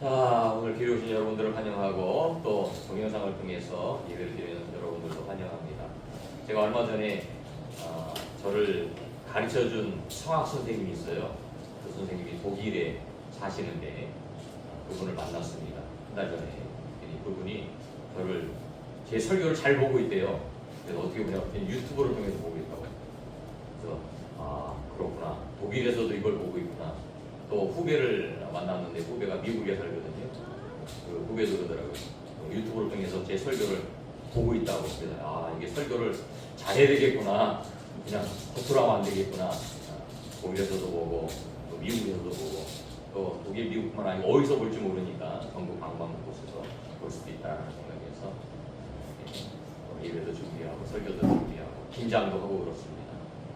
오늘 기회 오신 여러분들을 환영하고 또 동영상을 통해서 예배를 드리는 여러분들도 환영합니다. 제가 얼마 전에 저를 가르쳐준 성악 선생님이 있어요. 그 선생님이 독일에 사시는데 그분을 만났습니다. 한 달 전에. 그분이 저를 제 설교를 잘 보고 있대요. 그래서 어떻게 보냐 유튜브를 통해서 보고 있다고. 그래서 그렇구나. 독일에서도 이걸 보고 있구나. 또 후배를 만났는데 후배가 미국에 살거든요. 그 후배도 그러더라고요. 유튜브를 통해서 제 설교를 보고 있다고. 그래서 이게 설교를 잘해야 되겠구나. 그냥 겉으로 하면 안 되겠구나. 독일에서도 보고 또 미국에서도 보고 또 독일 미국뿐만 아니고 어디서 볼지 모르니까 전국 방방 곳에서 볼 수도 있다는 생각에서 예배도 준비하고 설교도 준비하고 긴장도 하고 그렇습니다.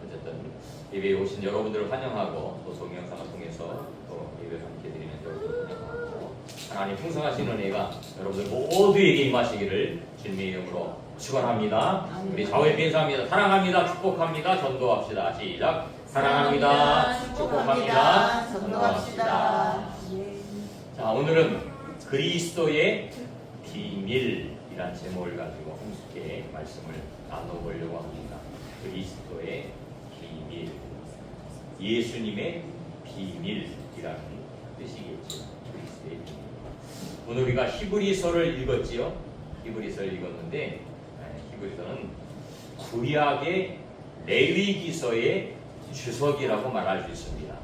어쨌든 예배에 오신 여러분들을 환영하고 또 동영상을 통해서 또 예배를 함께 드리는 여러분들을 환영하고 하나님 풍성하신 은혜가 여러분들 모두에게 임하시기를 주님의 이름으로 축원합니다. 우리 좌우에 인사합니다. 사랑합니다. 축복합니다. 전도합시다. 시작. 사랑합니다. 축복합니다. 전도합시다. 자, 오늘은 그리스도의 비밀이란 제목을 가지고 함께 말씀을 나눠보려고 합니다. 그리스도의 비밀, 예수님의 비밀이라는 뜻이겠죠. 그리스도의 비밀. 오늘 우리가 히브리서를 읽었지요. 히브리서를 읽었는데 히브리서는 구약의 레위기서의 주석이라고 말할 수 있습니다.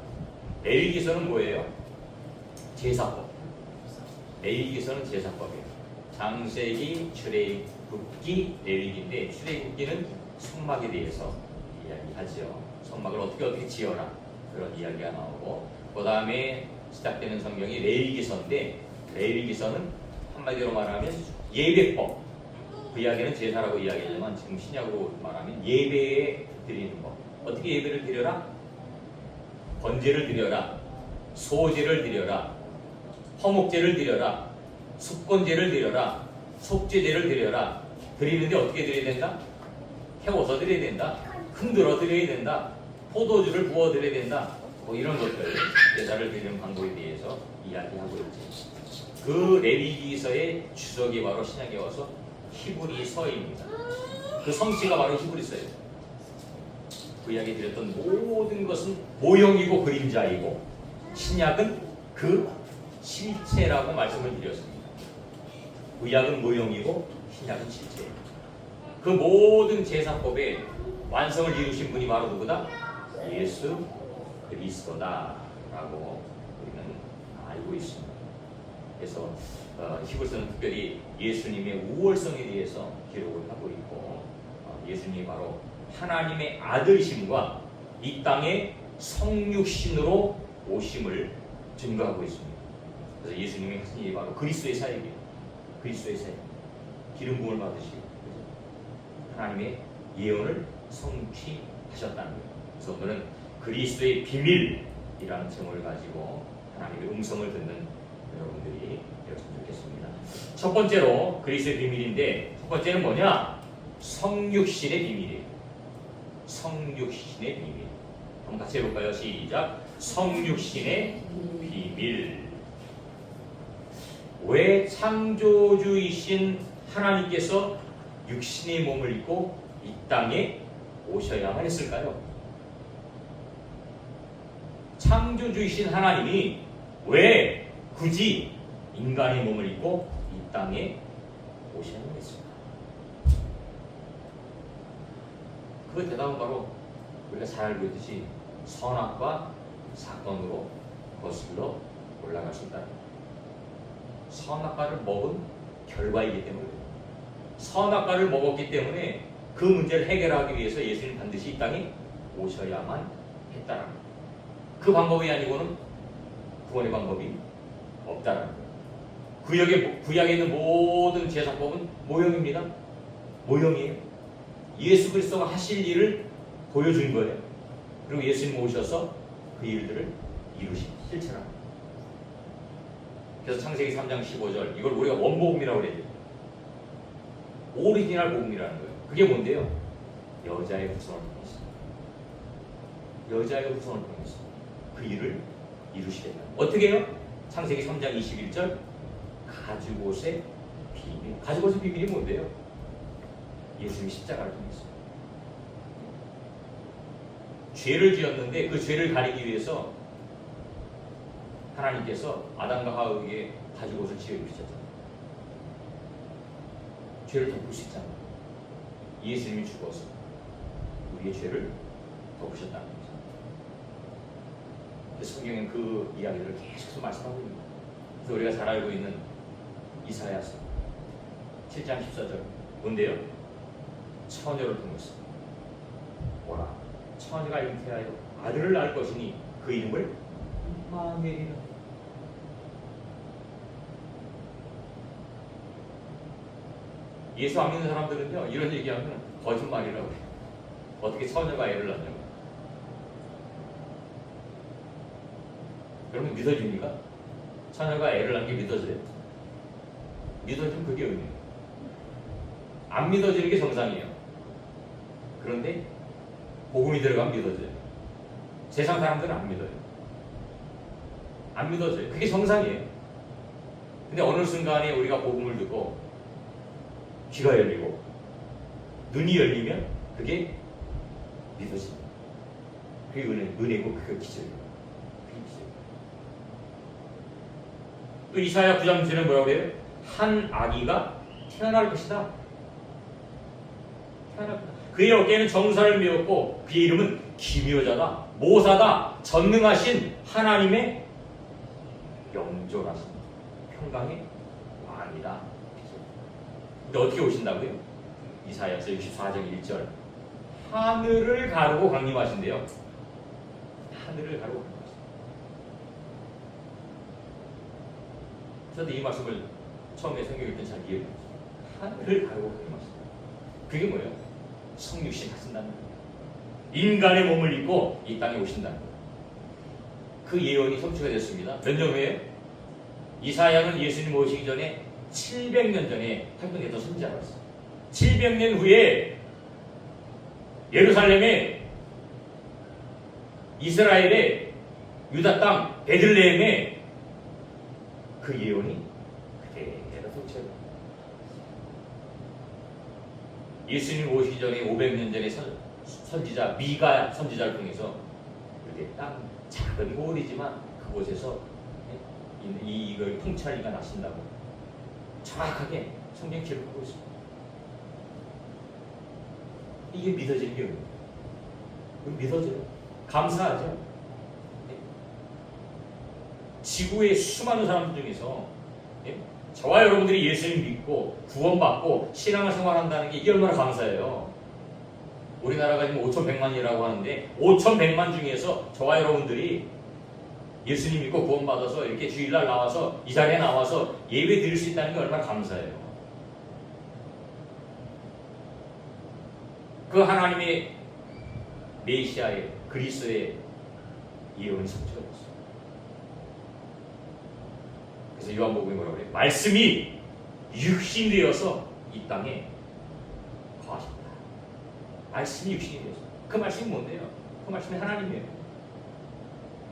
레위기서는 뭐예요? 제사법. 레위기서는 제사법이에요. 창세기, 출애굽기, 레위기인데 출애굽기는 성막에 대해서 이야기하죠. 성막을 어떻게 지어라 그런 이야기가 나오고 그 다음에 시작되는 성경이 레위기서인데 레위기서는 한마디로 말하면 예배법. 그 이야기는 제사라고 이야기하지만 지금 신약으로 말하면 예배에 드리는 법. 어떻게 예배를 드려라? 번제를 드려라. 소제를 드려라. 화목제를 드려라. 속건제를 드려라. 속죄제를 드려라. 드리는데 어떻게 드려야 된다? 태워서 드려야 된다. 흔들어 드려야 된다. 포도주를 부어 드려야 된다. 뭐 이런 것들 제사를 드리는 방법에 대해서 이야기하고 있지. 그 레위기서의 주석이 바로 신약에 와서 히브리서입니다. 그 성씨가 바로 히브리서예요. 그 이야기 드렸던 모든 것은 모형이고 그림자이고 신약은 그 실체라고 말씀을 드렸습니다. 구약은 모형이고 신약은 실체예요. 그 모든 제사법의 완성을 이루신 분이 바로 누구다? 예수 그리스도다라고 우리는 알고 있습니다. 그래서 히브리서는 특별히 예수님의 우월성에 대해서 기록을 하고 있고 예수님이 바로 하나님의 아들이심과 이 땅에 성육신으로 오심을 증거하고 있습니다. 그래서 예수님이 하신 일이 바로 그리스도의 사역이에요. 그리스도의 사역. 기름 부음을 받으시고 하나님의 예언을 성취하셨다는 거예요. 그래서 오늘은 그리스도의 비밀이라는 제목을 가지고 하나님의 음성을 듣는 여러분들이 되었으면 좋겠습니다. 첫 번째로 그리스도의 비밀인데 첫 번째는 뭐냐? 성육신의 비밀이에요. 성육신의 비밀. 한번 같이 해볼까요? 시작. 성육신의 비밀. 왜 창조주이신 하나님께서 육신의 몸을 입고 이 땅에 오셔야만 했을까요? 창조주이신 하나님이 왜 굳이 인간의 몸을 입고 이 땅에 오셔야만 했을까? 그 대답은 바로 우리가 잘 알고 있듯이 선악과 사건으로 거슬러 올라갈 수 있다. 선악과를 먹은 결과이기 때문에 선악과를 먹었기 때문에 그 문제를 해결하기 위해서 예수님 반드시 이 땅에 오셔야만 했다는 거예요. 그 방법이 아니고는 구원의 방법이 없다는 거예요. 구약에 있는 모든 제사법은 모형입니다. 모형이에요. 예수 그리스도가 하실 일을 보여준 거예요. 그리고 예수님 오셔서 그 일들을 이루신 실체라는 거예요. 그래서 창세기 3장 15절 이걸 우리가 원복음이라고 그래요. 오리지널 복음이라는 거예요. 그게 뭔데요? 여자의 후손을 통해서 여자의 후손을 통해서 그 일을 이루시겠다. 어떻게 해요? 창세기 3장 21절 가죽옷의 비밀. 가죽옷의 비밀이 뭔데요? 예수님이 십자가를 통해서 죄를 지었는데 그 죄를 가리기 위해서 하나님께서 아담과 하와에게 가죽옷을 지어주셨잖아요. 죄를 덮을 수 있잖아요. 예수님이 죽어서 우리의 죄를 덮으셨다는 거죠. 성경엔 그 이야기를 계속해서 말씀하고 있습니다. 그래서 우리가 잘 알고 있는 이사야서 7장 14절 뭔데요? 처녀를 통해서 뭐라? 처녀가 잉태하여 아들을 낳을 것이니 그 이름을 임마누엘이라. 예수 안 믿는 사람들은요 이런 얘기하면 거짓말이라고 해요. 어떻게 처녀가 애를 낳냐고. 그러면 믿어집니까? 처녀가 애를 낳은 게 믿어져요? 믿어지면 그게 의미예요. 안 믿어지는 게 정상이에요. 그런데 복음이 들어가면 믿어져요. 세상 사람들은 안 믿어요. 안 믿어져요. 그게 정상이에요. 근데 어느 순간에 우리가 복음을 듣고 귀가 열리고 눈이 열리면 그게 믿어집니다. 그게 은혜고 그게 기적이에요. 또 이사야 9장 9절에 뭐라고 해요? 한 아기가 태어날 것이다. 태어날 것이다. 그의 어깨에는 정사를 메었고 그의 이름은 기묘자다, 모사다, 전능하신 하나님의 영존하신 평강의 왕이다. 근데 어떻게 오신다고요? 이사야서 64장 1절 하늘을 가르고 강림하신대요. 하늘을 가르고 강림하신대요. 저도 이 말씀을 처음에 성경 읽을 때 잘 이해해요. 하늘을 가르고 강림하신다. 그게 뭐예요? 성육신 하신다는 거예요. 인간의 몸을 입고 이 땅에 오신다는 거예요. 그 예언이 성취가 됐습니다. 몇 년 후에? 이사야는 예수님 오시기 전에 700년 전에 활동했던 선지자였어요. 700년 후에 예루살렘에 이스라엘의 유다 땅 베들레헴에 그 예언이 그대로 성취가 됩니다. 예수님 오시기 전에 500년 전에 선지자 미가 선지자를 통해서 이렇게 땅 작은 고을이지만 그곳에서 이걸 통찰이가 나신다고 정확하게 성경 기록하고 있습니다. 이게 믿어지는 게 뭐예요? 믿어져요. 감사하죠. 네? 지구의 수많은 사람들 중에서 네? 저와 여러분들이 예수님 믿고 구원받고 신앙을 생활한다는 게 이게 얼마나 감사해요. 우리나라가 지금 5,100만이라고 하는데 5,100만 중에서 저와 여러분들이 예수님 믿고 구원받아서 이렇게 주일날 나와서 이 자리에 나와서 예배 드릴 수 있다는 게 얼마나 감사해요. 그 하나님의 메시아의 그리스도의 예언이 성취가 됐어요. 그래서 요한복음에 뭐라고 그래요? 말씀이 육신이 되어서 이 땅에 거하셨다. 말씀이 육신이 되어서. 그 말씀이 뭔데요? 그 말씀이 하나님이에요.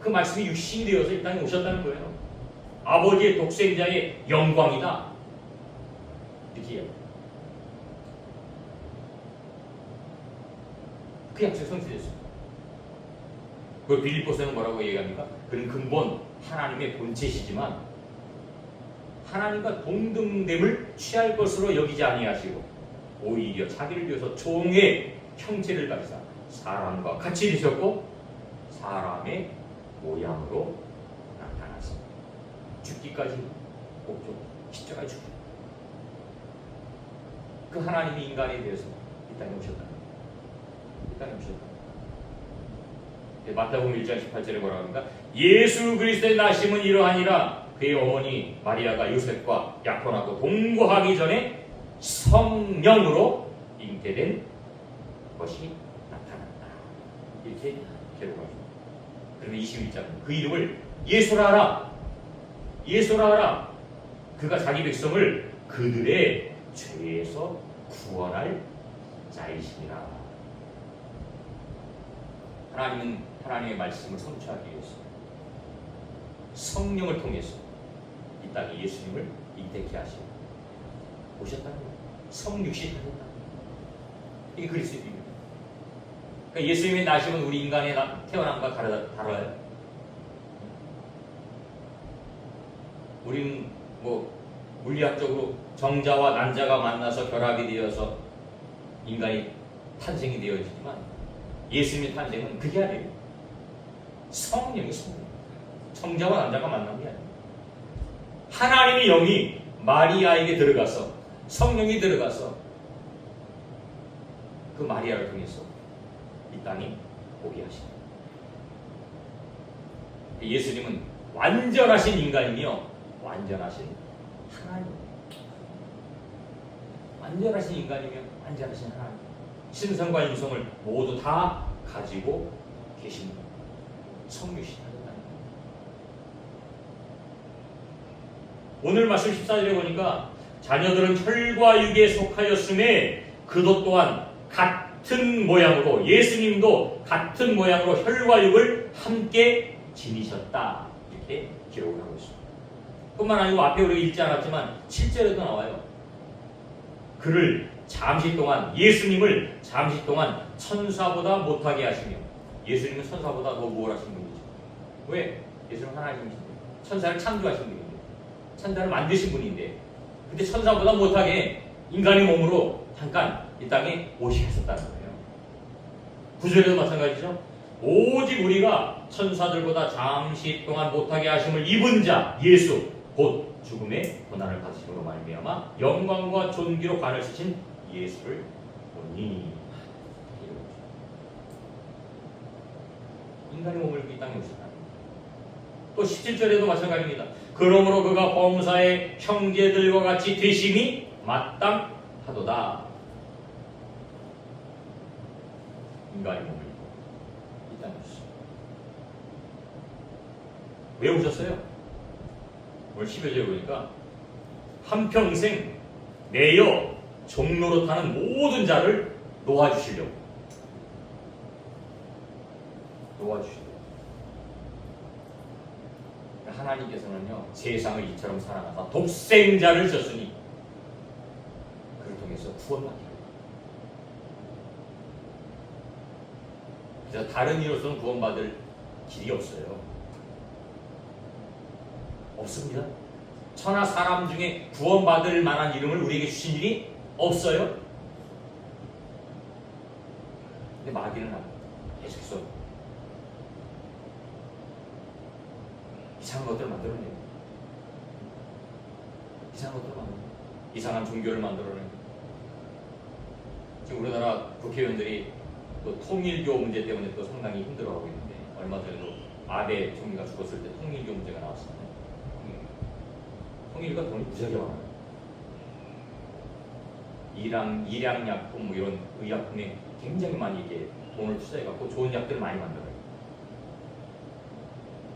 그 말씀이 육신이 되어서 이 땅에 오셨다는 거예요. 아버지의 독생자의 영광이다. 이렇게 해요. 그 약속이 성취됐습니다. 그 빌립보서는 뭐라고 얘기합니까? 그는 근본 하나님의 본체시지만 하나님과 동등됨을 취할 것으로 여기지 아니하시고 오히려 자기를 비워서 종의 형체를 가지사 사람과 같이 되셨고 사람의 모양으로 나타났습니다. 죽기까지 목적 십자가에 죽기. 그 하나님이 인간에 대해서 이 땅에 오셨다. 이 땅에 오셨다. 마태복음 1장 18절에 뭐라고 합니까? 예수 그리스도의 나심은 이러하니라. 그의 어머니 마리아가 요셉과 약혼하고 동거하기 전에 성령으로 잉태된 것이 나타났다. 이렇게 기록합니다. 그리고 21장 그 이름을 예수라 하라. 예수라 하라. 그가 자기 백성을 그들의 죄에서 구원할 자이시니라. 하나님은 하나님의 말씀을 성취하기 위해서 성령을 통해서 이 땅에 예수님을 잉태케 하시고 오셨다는 거예요. 성육신 하셨다는 거예요. 이게 그리스도입니다. 그러니까 예수님의 나심은 우리 인간의 태어남과 달라요. 우리는 뭐 물리학적으로 정자와 난자가 만나서 결합이 되어서 인간이 탄생이 되어지지만 예수님의 탄생은 그게 아니에요. 성령이 성령. 정자와 난자가 만난 게 아니에요. 하나님의 영이 마리아에게 들어가서 성령이 들어가서 그 마리아를 통해서 이 땅에 오게 하십니다. 예수님은 완전하신 인간이며 완전하신 하나님. 완전하신 인간이며 완전하신 하나님. 신성과 인성을 모두 다 가지고 계십니다. 성육신 하셨다는 거예요. 오늘 말씀 14절에 보니까 자녀들은 혈과 육에 속하였음에 그도 또한 같은 모양으로 예수님도 같은 모양으로 혈과 육을 함께 지니셨다. 이렇게 기록을 하고 있습니다. 뿐만 아니고 앞에 우리가 읽지 않았지만 7절에도 나와요. 그를 잠시 동안 예수님을 잠시 동안 천사보다 못하게 하시며 예수님은 천사보다 더 우월하신 분이죠. 왜? 예수님은 하나님이신데 천사를 창조하신 분인데 천사를 만드신 분인데 근데 천사보다 못하게 인간의 몸으로 잠깐 이 땅에 오시게 하셨다는 거예요. 9절에도 마찬가지죠. 오직 우리가 천사들보다 잠시 동안 못하게 하심을 입은 자 예수 곧 죽음의 고난을 받으심으로 말미암아 영광과 존귀로 관을 쓰신 예수를 보니 인간의 몸을 입고 이 땅에 오셨다. 또 17절에도 마찬가지입니다. 그러므로 그가 범사의 형제들과 같이 되심이 마땅하도다. 인간의 몸을 입고 이 땅에 오셨습니다. 왜 오셨어요? 오늘 12절에 보니까 한평생 내어 종로로 타는 모든 자를 놓아주시려고. 하나님께서는요 세상을 이처럼 사랑하사 독생자를 주셨으니 그를 통해서 구원받기를. 그래서 다른 이로서는 구원받을 길이 없어요. 없습니다. 천하 사람 중에 구원받을 만한 이름을 우리에게 주신 일이 없어요. 근데 마귀는 계속해서 이상한 것들을 만들어내요. 이상한 종교를 만들어내요. 지금 우리나라 국회의원들이 또 통일교 문제 때문에 또 상당히 힘들어하고 있는데 얼마 전에도 아베 총리가 죽었을 때 통일교 문제가 나왔어요. 통일교가 돈이 무지하게 많아요. 일양약품 뭐 이런 의약품에 굉장히 많이 이게 돈을 투자해갖고 좋은 약들을 많이 만들어요.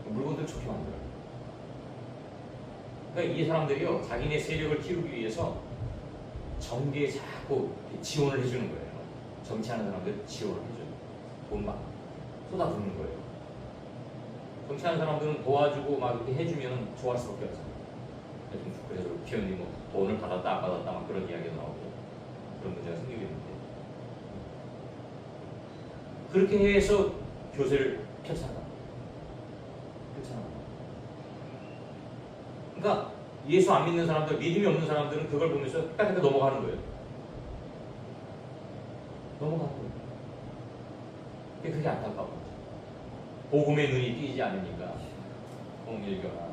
물건들 좋게 만들어요. 그러니까 이 사람들이요 자기네 세력을 키우기 위해서 정계에 자꾸 지원을 해주는 거예요. 정치하는 사람들 지원을 해줘요. 돈 막 쏟아붓는 거예요. 정치하는 사람들은 도와주고 막 이렇게 해주면 좋아할 수밖에 없어요. 그래서 국회의원이 뭐 돈을 받았다 안 받았다 막 그런 이야기가 나오고 그런 문제가 생기겠는데 그렇게 해서 교세를 펼쳐나가. 그러니까 예수 안 믿는 사람들, 믿음이 없는 사람들은 그걸 보면서 헷갈리게 넘어가는 거예요. 근데 그게 안타까워. 복음의 눈이 띄지 않으니까 통일교나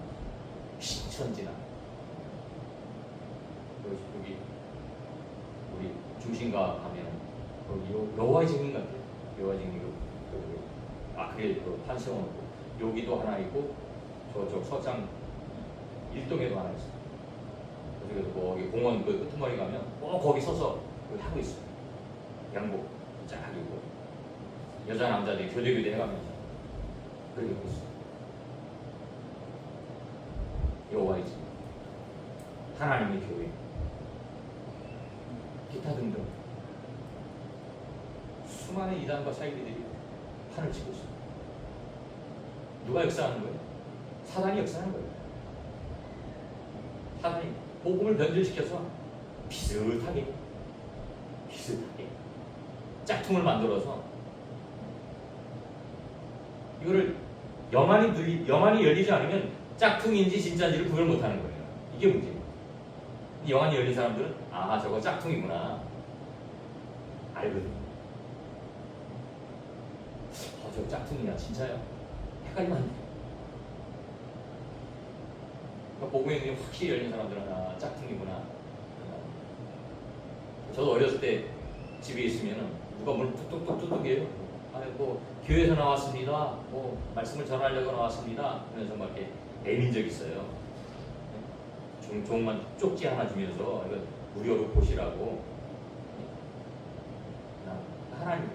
신천지나 여기 우리 중심가 가면 거기 여호와의 증인 같아요. 여호와의 증인으로 그게 판세원 여기도 하나 있고 저쪽 서장 일동에도 하나 있어요. 그래서 거기 공원 그 끄트머리 가면 꼭 거기 서서 하고 있어요. 양복 쫙 입고 여자 남자들이 교대 해가면서 그렇게 하고 있어요. 여호와의 증인, 하나님의 교회, 기타 등등 수많은 이단과 사이비들이 판을 치고 있어요. 누가 역사하는 거예요? 사단이 역사하는 거예요. 사단이 복음을 변질시켜서 비슷하게 짝퉁을 만들어서 이거를 영안이 열리지 않으면 짝퉁인지 진짜인지를 구별 못하는 거예요. 이게 문제예요. 영안이 열린 사람들은 아 저거 짝퉁이구나 알거든요. 저거 짝퉁이야 진짜야? 헷갈리면 안 돼. 그러니까 복음의 눈이 확실히 열린 사람들은 아 짝퉁이구나. 저도 어렸을 때 집에 있으면 누가 문을 뚝뚝뚝뚝해요. 뭐 교회에서 나왔습니다. 뭐 말씀을 전하려고 나왔습니다. 그러면서 막 이렇게 내민 적 있어요. 종만 쪽지 하나 주면서 이거 우리 얼굴 보시라고. 하나님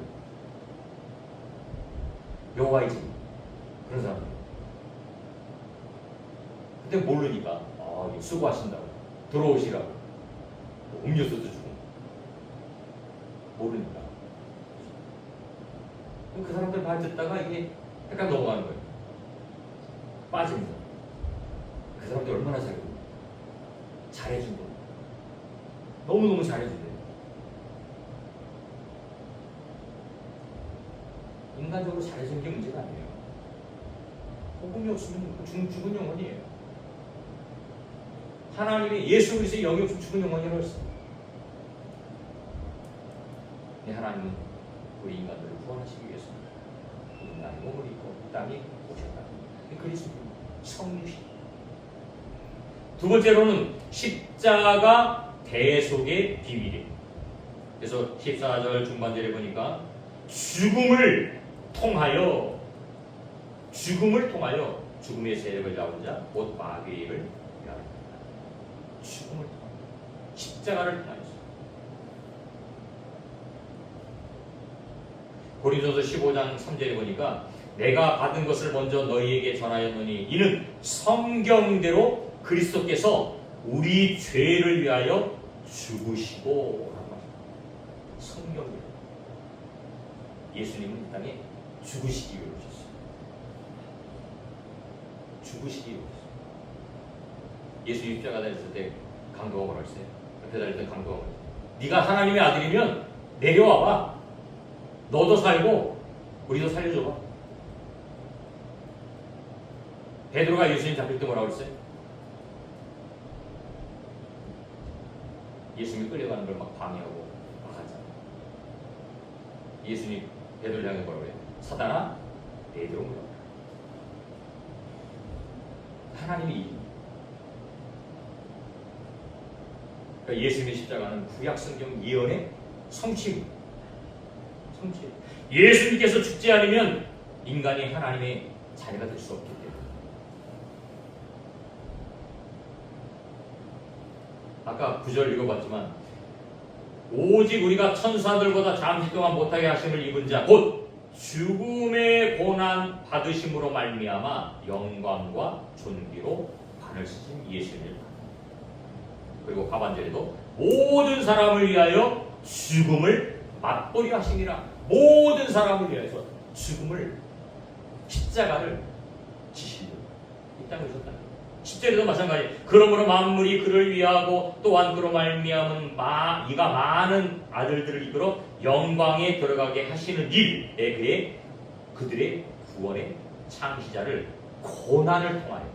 여호와이지 그런 사람. 근데 모르니까 수고하신다고 들어오시라고 뭐 음료수도 주고 모르니까. 그 사람들 말 듣다가 이게 약간 넘어가는 거예요. 빠집니다. 그 사람들 얼마나 잘해준 거예요. 너무너무 잘해준대요. 인간적으로 잘해주는 게 문제가 아니에요. 복음이 없으면 죽은 영혼이에요. 하나님이 예수 그리스도의 영이 없으면 죽은 영혼이라고 했어요. 하나님은 우리 인간들을 구원하시기 위해서 인간의 몸을 입고 이 땅에 오셨다. 그리스도 성육신. 두 번째로는 십자가 대속의 비밀이에요. 그래서 14절 중반절에 보니까 죽음을 통하여 죽음의 세력을 잡은 자 곧 마귀를 멸하였다. 죽음을 통하여 십자가를 통하여서. 고린도서 15장 3절에 보니까 내가 받은 것을 먼저 너희에게 전하였노니 이는 성경대로 그리스도께서 우리 죄를 위하여 죽으시고 라는 말입니다. 성경대로 예수님은 이 땅에 죽으시기 위해 오셨어요. 죽으시기 위해 오셨어요. 예수 십자가 달렸을 때 강도가 뭐라 했어요? 옆에 달렸던 강도가 뭐라 했어요? 네가 하나님의 아들이면 내려와봐. 너도 살고 우리도 살려줘봐. 베드로가 예수님 잡힐 때 뭐라고 그랬어요? 예수님이 끌려가는 걸 막 방해하고 막 하잖아요. 예수님 베드로를 향해 뭐라고 그래요? 사단아 내게로 물어라. 하나님이 그러니까 예수님의 십자가는 구약 성경 예언의 성취입니다. 예수님께서 죽지 않으면 인간이 하나님의 자녀가 될 수 없기 때문에. 아까 9절 읽어봤지만 오직 우리가 천사들보다 잠시 동안 못하게 하심을 입은 자 곧 죽음의 고난 받으심으로 말미암아 영광과 존귀로 관을 쓰신 예수님을. 그리고 하반절에도 모든 사람을 위하여 죽음을 맛보려 하시니라. 모든 사람을 위해서 죽음을 십자가를 지시려 이 땅에 오셨다. 10절에도 마찬가지. 그러므로 만물이 그를 위하고 또한 그로 말미암은 이가 많은 아들들을 이끌어 영광에 들어가게 하시는 일에 그들의 구원의 창시자를 고난을 통하여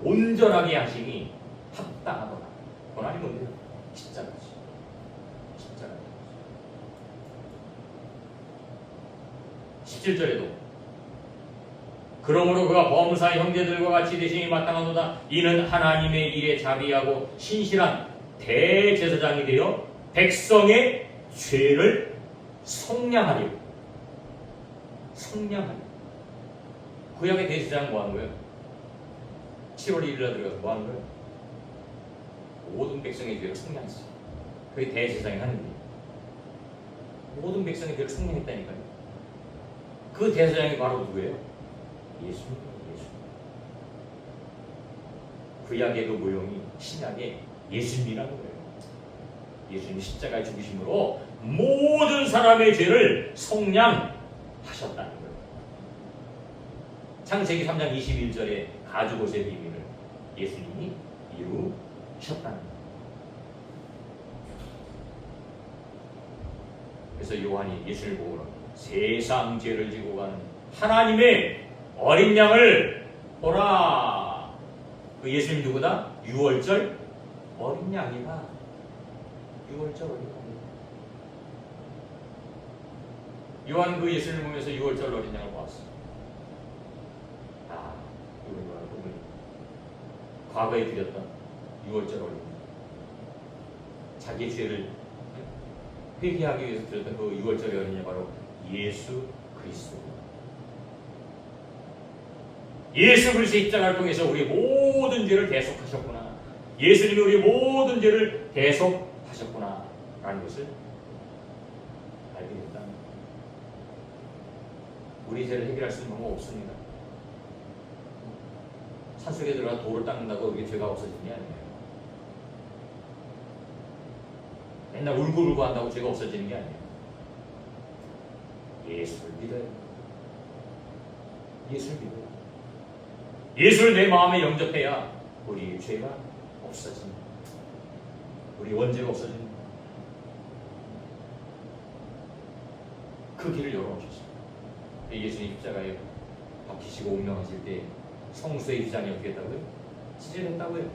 온전하게 하심이 합당하더라. 고난이 뭔데요? 십자가지. 17절에도 그러므로 그가 범사의 형제들과 같이 대신이 마땅하도다. 이는 하나님의 일에 자비하고 신실한 대제사장이 되어 백성의 죄를 속량하려. 구약의 대제사장은 뭐 하는 거예요? 7월 1일 날 들어가서 뭐 하는 거예요? 모든 백성의 죄를 속량했어요. 그게 대제사장이 하는 일이에요. 모든 백성의 죄를 속량했다니까요. 그 대제사장이 바로 누구예요? 예수님. 구약의 그 모형이 신약의 예수님이라는 거예요. 예수님이 십자가에 죽으심으로 모든 사람의 죄를 속량하셨다는 거예요. 창세기 3장 21절에 가죽옷의 비밀을 예수님이 이루셨다는 거예요. 그래서 요한이 예수를 보고 세상 죄를 지고 가는 하나님의 어린 양을 보라. 그 예수님 누구다? 6월절 어린 양이다. 6월절 어린 양. 요한 그 예수를 보면서 6월절 어린 양을 보았어. 아, 이거 보면 과거에 드렸던 6월절 어린 양. 자기의 죄를 회개하기 위해서 드렸던 그 6월절 어린 양 바로 예수 그리스도. 예수 그리스도의 십자가를 통해서 우리 모든 죄를 대속하셨구나. 예수님이 우리 모든 죄를 대속하셨구나 라는 것을 알게 됐다. 우리 죄를 해결할 수 있는 방법 없습니다. 산속에 들어가 돌을 닦는다고 우리 죄가 없어지는 게 아니에요. 맨날 울고 한다고 죄가 없어지는 게 아니에요. 예수를 믿어요. 예수를 믿어요. 예수를 내 마음에 영접해야 우리의 죄가 없어집니다. 우리 원죄가 없어집니다. 그 길을 열어놓으셨어요. 예수님 십자가에 박히시고 운명하실 때 성수의 휘장이 어떻게 했다고요? 찢어졌다고요.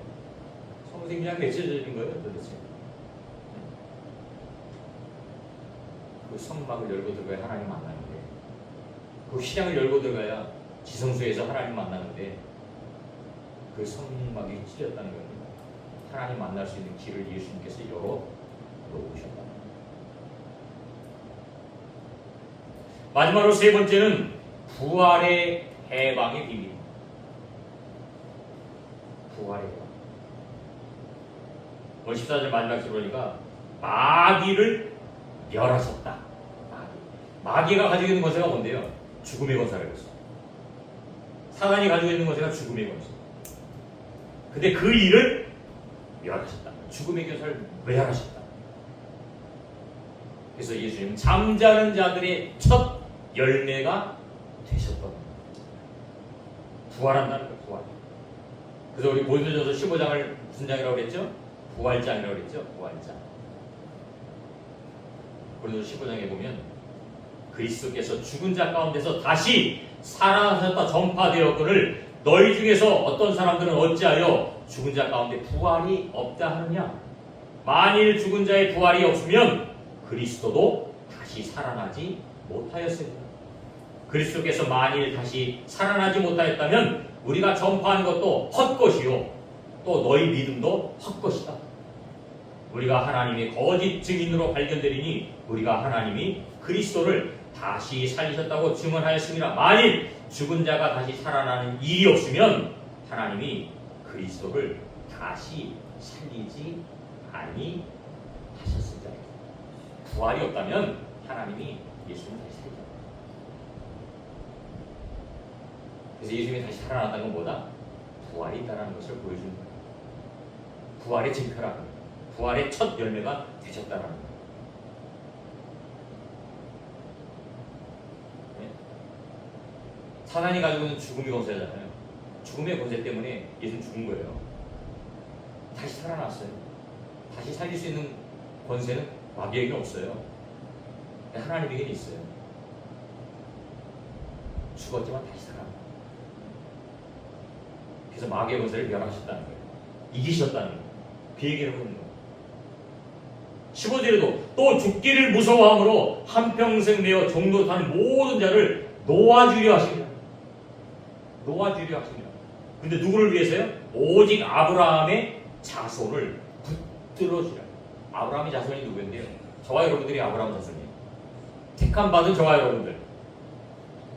성수의 휘장이 왜 찢어진 거예요 도대체? 그 성막을 열고 들어가야 하나님 만나는데, 그 휘장을 열고 들어가야 지성소에서 하나님 만나는데, 그 성막이 찢어졌다는 겁니다. 하나님 만날 수 있는 길을 예수님께서 열어 놓으셨다. 마지막으로 세 번째는 부활의 해방의 비밀. 부활의 해방. 오늘 14절 마지막 절 보니까 마귀를 멸하셨다. 마귀가 가지고 있는 권세가 뭔데요? 죽음의 권세라고 했어. 사단이 가지고 있는 권세가 죽음의 권세. 근데 그 일을 멸하셨다. 죽음의 권세를 멸하셨다. 그래서 예수님은 잠자는 자들의 첫 열매가 되셨던 겁니다. 부활한다는 거예요. 부활. 그래서 우리 고린도전서 15장을 무슨 장이라고 그랬죠? 부활장이라고 그랬죠? 부활장. 고린도전서 15장에 보면 그리스도께서 죽은 자 가운데서 다시 살아나셨다 전파되었거늘 너희 중에서 어떤 사람들은 어찌하여 죽은 자 가운데 부활이 없다 하느냐? 만일 죽은 자의 부활이 없으면 그리스도도 다시 살아나지 못하였습니다. 그리스도께서 만일 다시 살아나지 못하였다면 우리가 전파하는 것도 헛것이요 또 너희 믿음도 헛것이다. 우리가 하나님의 거짓 증인으로 발견되리니 우리가 하나님이 그리스도를 다시 살리셨다고 증언하였습니다. 만일 죽은 자가 다시 살아나는 일이 없으면 하나님이 그리스도를 다시 살리지 아니하셨습니다. 부활이 없다면 하나님이 예수님을 다시 살리죠. 그래서 예수님이 다시 살아났다는 건 뭐다? 부활이 있다는 것을 보여주는 거예요. 부활의 증표라는 거예요. 부활의 첫 열매가 되셨다는 거예요. 네? 사단이 가지고 있는 죽음의 권세잖아요. 죽음의 권세 때문에 예수는 죽은 거예요. 다시 살아났어요. 다시 살릴 수 있는 권세는 마귀에게는 없어요. 하나님에게는 있어요. 죽었지만 다시 살아납니다. 그래서 마귀의 권세를 멸하셨다는 거예요. 이기셨다는 거예요. 그 얘기를 하는 거예요. 15절에도 또 죽기를 무서워함으로 한평생 내어 종로 타는 모든 자를 놓아주려 하십니다. 놓아주려 하십니다. 근데 누구를 위해서요? 오직 아브라함의 자손을 붙들어주라. 아브라함의 자손이 누구인데요? 저와 여러분들이 아브라함 자손이에요. 택함 받은 저와 여러분들,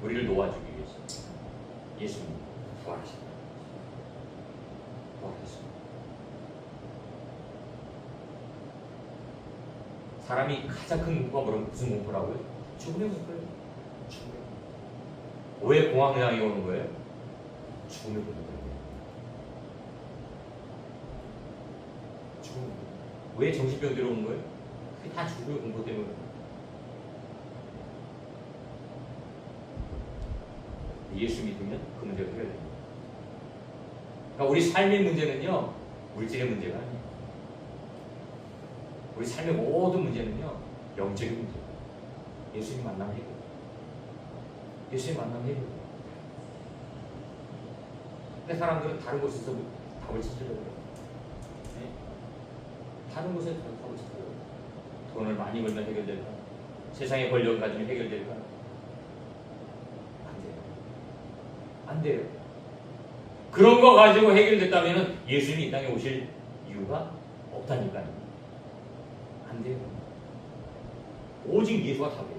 우리를 놓아주기 위해서 예수님 부활하셨다. 부활하셨습니다. 사람이 가장 큰 공포가 무슨 공포라고요? 죽음의 공포예요. 죽음의 공포. 왜 공황장애 오는 거예요? 죽음의 공포예요. 죽음의 공포. 왜 정신병들이 오는 거예요? 그게 다 죽음의 공포 때문에. 예수 믿으면 그 문제가 해결됩니다. 그러니까 우리 삶의 문제는요, 물질의 문제가 아니에요. 우리 삶의 모든 문제는요, 영적인 문제예요. 예수님 만나면 해결. 예수님 만나면 해결. 근데 사람들은 다른 곳에서 답을 찾으려고 해요. 네? 다른 곳에 답을 찾으려고 해요. 돈을 많이 벌면 해결될까? 세상의 권력을 가지면 해결될까? 안 돼요. 안 돼요. 그런 거 가지고 해결됐다면 예수님이 이 땅에 오실 이유가 없다니까요. 안 돼요. 오직 예수가 답이에요.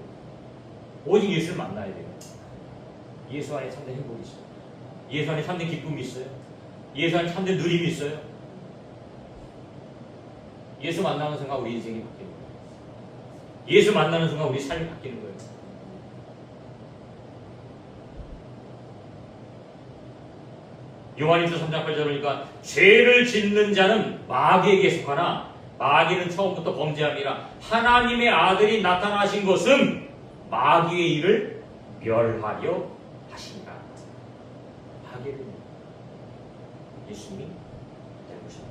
오직 예수를 만나야 돼요. 예수 안에 참된 행복이 있어요. 예수 안에 참된 기쁨이 있어요. 예수 안에 참된 누림이 있어요. 예수 만나는 순간 우리 인생이 바뀌는 거예요. 예수 만나는 순간 우리 삶이 바뀌는 거예요. 요한일서 3장 8절 보니까 죄를 짓는 자는 마귀에게 속하나 마귀는 처음부터 범죄함이라 하나님의 아들이 나타나신 것은 마귀의 일을 멸하려 하시니라. 마귀를 예수님이 닮으셨다.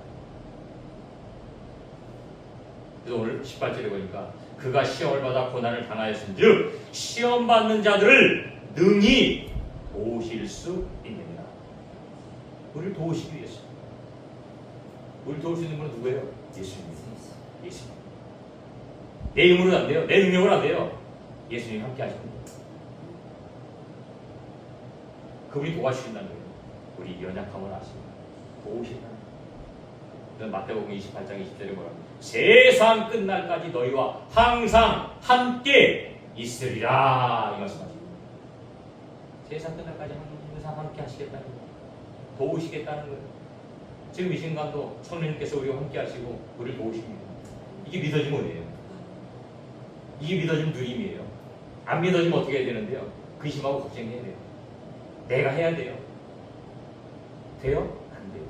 그래서 오늘 18절에 보니까 그가 시험을 받아 고난을 당하였은즉 시험 받는 자들을 능히 도우실 수 있느니라. 우리를 도우시기 위해서. 우리를 도울 수 있는 분은 누구예요? 예수님입니다. 예수님. 내 힘으로는 안 돼요. 내 능력으로 안 돼요. 예수님이 함께 하십니다. 그분이 도와주신다는 거예요. 우리 연약함을 아십니다. 도우신다는 거예요. 마태복음 28장 20절에 뭐라고? 세상 끝날까지 너희와 항상 함께 있으리라 이 말씀하십니다. 세상 끝날까지 항상 함께 하시겠다는 거예요. 도우시겠다는 거예요. 지금 이 순간도 성령님께서 우리와 함께 하시고 우리를 도우십니다. 이게 믿어지면 뭐예요? 이게 믿어지면 누림이에요. 안 믿어지면 어떻게 해야 되는데요? 의심하고 걱정해야 돼요. 내가 해야 돼요. 돼요? 안 돼요.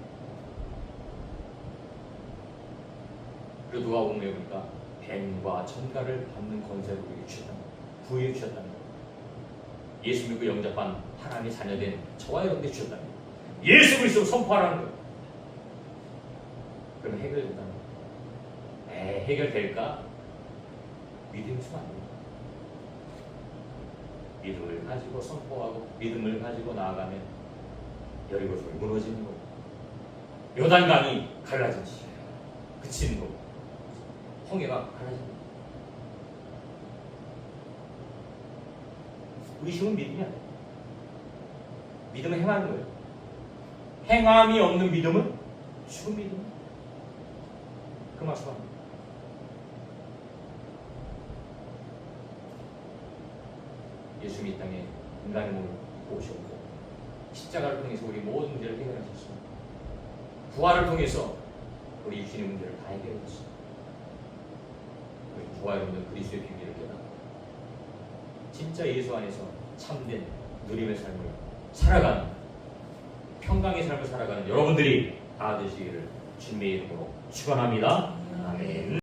그리고 누가 보면 보니까 뱀과 천가를 받는 권세를 우리에게 주셨다는 거예요. 부여해 주셨다는 거예요. 예수 믿고 영접한 하나님의 자녀된 저와 여러분께 주셨다는 거예요. 예수 그리스도 선포하라는 거예요. 그러면 해결된다는 거예요. 해결될까? 믿음이 있으면 안 돼요. 믿음을 가지고 선포하고 믿음을 가지고 나아가면 여리고성이 무너지는 거고 요단강이 갈라진 시 그치는 거고 홍해가 갈라지는 거고. 의심은 믿음이 아니에요. 믿음은 행하는 거예요. 행함이 없는 믿음은 죽은 믿음. 그 말씀합니다. 예수님이 이 땅에 인간의 몸을 오셨고 십자가를 통해서 우리 모든 문제를 해결하셨습니다. 부활을 통해서 우리 육신의 문제를 다 해결하셨습니다. 우리 부활 없는 그리스도의 비밀을 깨닫고 진짜 예수 안에서 참된 누림의 삶을 살아가는 평강의 삶을 살아가는 여러분들이 다 되시기를 주님의 이름으로 축원합니다. 아멘.